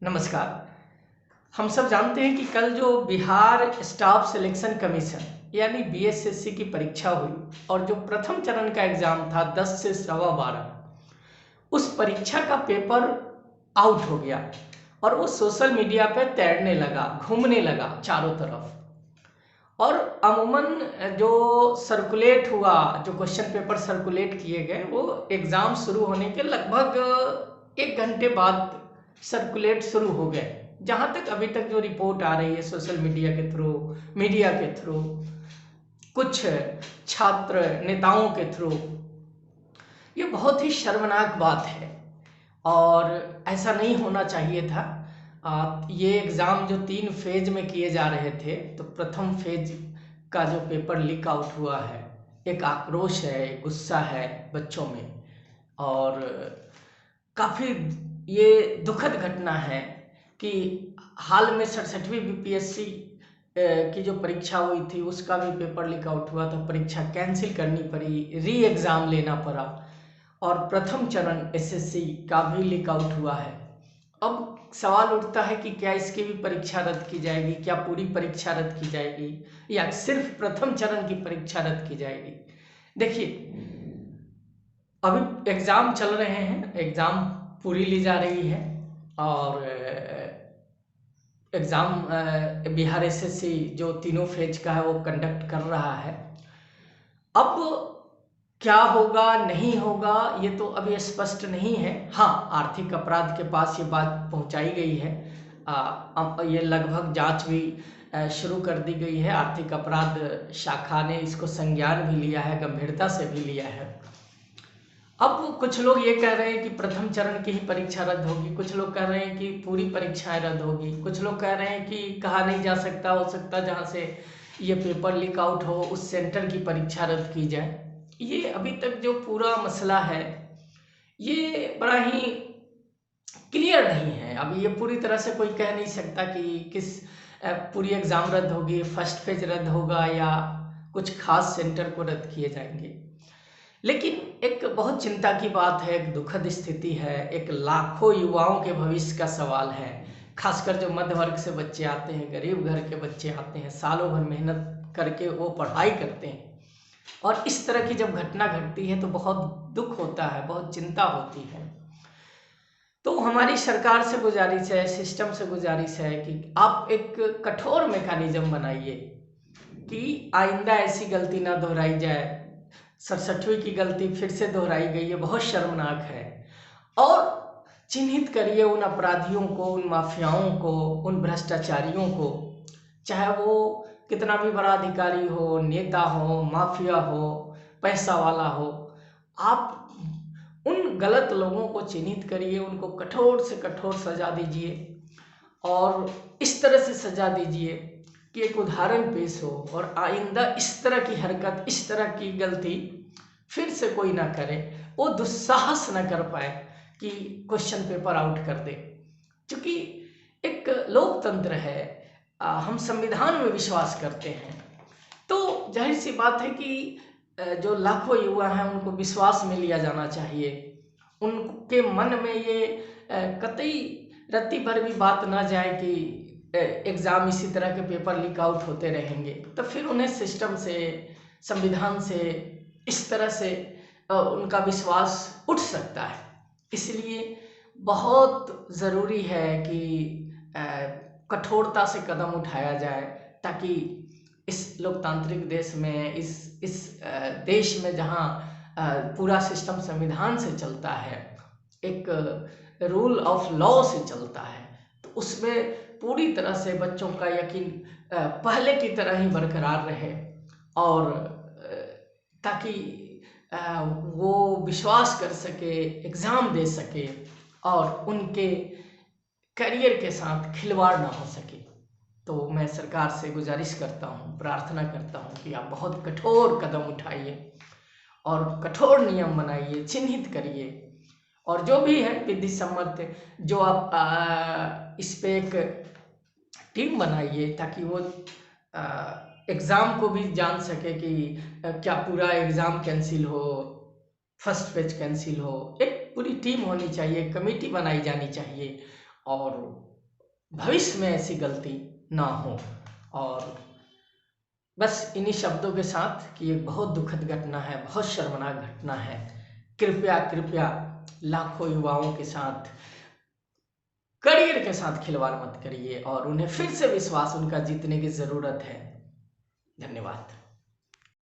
नमस्कार। हम सब जानते हैं कि कल जो बिहार स्टाफ सिलेक्शन कमीशन यानी बीएसएससी की परीक्षा हुई और जो प्रथम चरण का एग्जाम था 10 से सवा 12, उस परीक्षा का पेपर आउट हो गया और वो सोशल मीडिया पे तैरने लगा, घूमने लगा चारों तरफ। और अमूमन जो सर्कुलेट हुआ, जो क्वेश्चन पेपर सर्कुलेट किए गए, वो एग्ज़ाम शुरू होने के लगभग 1 घंटे बाद सर्कुलेट शुरू हो गए। जहाँ तक अभी तक जो रिपोर्ट आ रही है सोशल मीडिया के थ्रू, मीडिया के थ्रू, कुछ छात्र नेताओं के थ्रू, ये बहुत ही शर्मनाक बात है और ऐसा नहीं होना चाहिए था। ये एग्ज़ाम जो 3 फेज में किए जा रहे थे, तो प्रथम फेज का जो पेपर लीक आउट हुआ है, एक आक्रोश है, एक गुस्सा है बच्चों में और काफ़ी ये दुखद घटना है कि हाल में 67वीं बीपीएससी की जो परीक्षा हुई थी उसका भी पेपर लीक आउट हुआ था, परीक्षा कैंसिल करनी पड़ी, री एग्ज़ाम लेना पड़ा और प्रथम चरण एसएससी का भी लीक आउट हुआ है। अब सवाल उठता है कि क्या इसकी भी परीक्षा रद्द की जाएगी, क्या पूरी परीक्षा रद्द की जाएगी या सिर्फ प्रथम चरण की परीक्षा रद्द की जाएगी। देखिए, अभी एग्ज़ाम चल रहे हैं, एग्ज़ाम पूरी ली जा रही है और एग्ज़ाम बिहार एसएससी जो तीनों फेज का है वो कंडक्ट कर रहा है। अब क्या होगा नहीं होगा ये तो अभी स्पष्ट नहीं है। हाँ, आर्थिक अपराध के पास ये बात पहुंचाई गई है। अब ये लगभग जांच भी शुरू कर दी गई है। आर्थिक अपराध शाखा ने इसको संज्ञान भी लिया है, गंभीरता से भी लिया है। अब कुछ लोग ये कह रहे हैं कि प्रथम चरण की ही परीक्षा रद्द होगी, कुछ लोग कह रहे हैं कि पूरी परीक्षाएं रद्द होगी, कुछ लोग कह रहे हैं कि कहा नहीं जा सकता, हो सकता जहाँ से ये पेपर लीक आउट हो उस सेंटर की परीक्षा रद्द की जाए। ये अभी तक जो पूरा मसला है ये बड़ा ही क्लियर नहीं है। अभी ये पूरी तरह से कोई कह नहीं सकता कि किस पूरी एग्ज़ाम रद्द होगी, फर्स्ट फेज रद्द होगा या कुछ खास सेंटर को रद्द किए जाएंगे। लेकिन एक बहुत चिंता की बात है, एक दुखद स्थिति है, एक लाखों युवाओं के भविष्य का सवाल है। खासकर जो मध्य वर्ग से बच्चे आते हैं, गरीब घर के बच्चे आते हैं, सालों भर मेहनत करके वो पढ़ाई करते हैं और इस तरह की जब घटना घटती है तो बहुत दुख होता है, बहुत चिंता होती है। तो हमारी सरकार से गुजारिश है, सिस्टम से गुजारिश है कि आप एक कठोर मैकेनिज्म बनाइए कि आइंदा ऐसी गलती ना दोहराई जाए। 67वीं की गलती फिर से दोहराई गई है, बहुत शर्मनाक है। और चिन्हित करिए उन अपराधियों को, उन माफियाओं को, उन भ्रष्टाचारियों को, चाहे वो कितना भी बड़ा अधिकारी हो, नेता हो, माफिया हो, पैसा वाला हो। आप उन गलत लोगों को चिन्हित करिए, उनको कठोर से कठोर सजा दीजिए और इस तरह से सजा दीजिए कि एक उदाहरण पेश हो और आइंदा इस तरह की हरकत, इस तरह की गलती फिर से कोई ना करे, वो दुस्साहस ना कर पाए कि क्वेश्चन पेपर आउट कर दे। क्योंकि एक लोकतंत्र है, हम संविधान में विश्वास करते हैं, तो जाहिर सी बात है कि जो लाखों युवा हैं उनको विश्वास में लिया जाना चाहिए। उनके मन में ये कतई रत्ती भर भी बात ना जाए कि एग्ज़ाम इसी तरह के पेपर लीक आउट होते रहेंगे, तो फिर उन्हें सिस्टम से, संविधान से इस तरह से उनका विश्वास उठ सकता है। इसलिए बहुत ज़रूरी है कि कठोरता से कदम उठाया जाए ताकि इस लोकतांत्रिक देश में, इस देश में जहाँ पूरा सिस्टम संविधान से चलता है, एक रूल ऑफ लॉ से चलता है, तो उसमें पूरी तरह से बच्चों का यकीन पहले की तरह ही बरकरार रहे और ताकि वो विश्वास कर सके, एग्ज़ाम दे सके और उनके करियर के साथ खिलवाड़ ना हो सके। तो मैं सरकार से गुजारिश करता हूँ, प्रार्थना करता हूँ कि आप बहुत कठोर कदम उठाइए और कठोर नियम बनाइए, चिन्हित करिए और जो भी है विधि सम्मत, जो आप इस पे एक टीम बनाइए ताकि वो एग्ज़ाम को भी जान सके कि क्या पूरा एग्ज़ाम कैंसिल हो, फर्स्ट पेज कैंसिल हो। एक पूरी टीम होनी चाहिए, कमेटी बनाई जानी चाहिए और भविष्य में ऐसी गलती ना हो। और बस इन्हीं शब्दों के साथ कि एक बहुत दुखद घटना है, बहुत शर्मनाक घटना है, कृपया कृपया लाखों युवाओं के साथ, करियर के साथ खिलवाड़ मत करिए और उन्हें फिर से विश्वास उनका जीतने की ज़रूरत है। धन्यवाद।